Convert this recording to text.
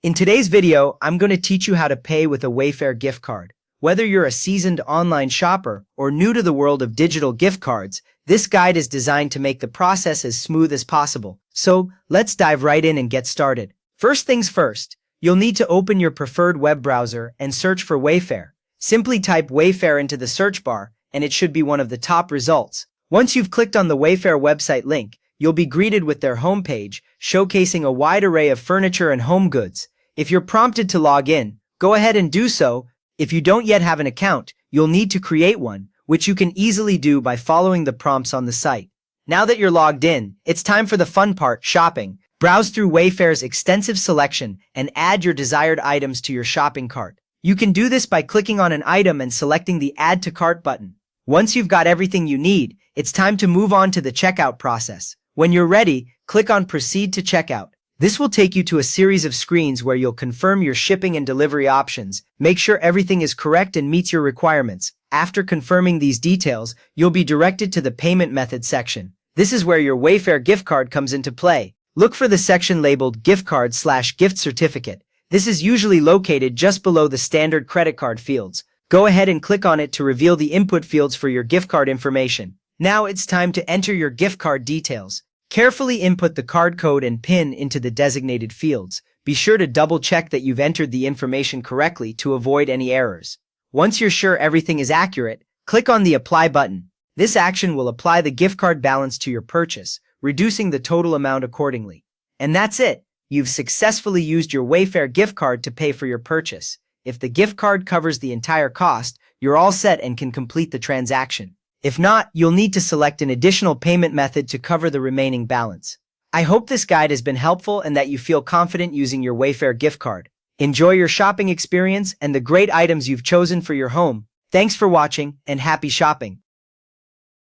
In today's video, I'm going to teach you how to pay with a Wayfair gift card. Whether you're a seasoned online shopper or new to the world of digital gift cards, this guide is designed to make the process as smooth as possible. So, let's dive right in and get started. First things first, you'll need to open your preferred web browser and search for Wayfair. Simply type Wayfair into the search bar, and it should be one of the top results. Once you've clicked on the Wayfair website link, you'll be greeted with their homepage, showcasing a wide array of furniture and home goods. If you're prompted to log in, go ahead and do so. If you don't yet have an account, you'll need to create one, which you can easily do by following the prompts on the site. Now that you're logged in, it's time for the fun part, shopping. Browse through Wayfair's extensive selection and add your desired items to your shopping cart. You can do this by clicking on an item and selecting the Add to Cart button. Once you've got everything you need, it's time to move on to the checkout process. When you're ready, click on Proceed to Checkout. This will take you to a series of screens where you'll confirm your shipping and delivery options, make sure everything is correct and meets your requirements. After confirming these details, you'll be directed to the Payment Method section. This is where your Wayfair gift card comes into play. Look for the section labeled Gift Card/Gift Certificate. This is usually located just below the standard credit card fields. Go ahead and click on it to reveal the input fields for your gift card information. Now it's time to enter your gift card details. Carefully input the card code and PIN into the designated fields. Be sure to double check that you've entered the information correctly to avoid any errors. Once you're sure everything is accurate, click on the Apply button. This action will apply the gift card balance to your purchase, reducing the total amount accordingly. And that's it. You've successfully used your Wayfair gift card to pay for your purchase. If the gift card covers the entire cost, you're all set and can complete the transaction. If not, you'll need to select an additional payment method to cover the remaining balance. I hope this guide has been helpful and that you feel confident using your Wayfair gift card. Enjoy your shopping experience and the great items you've chosen for your home. Thanks for watching and happy shopping.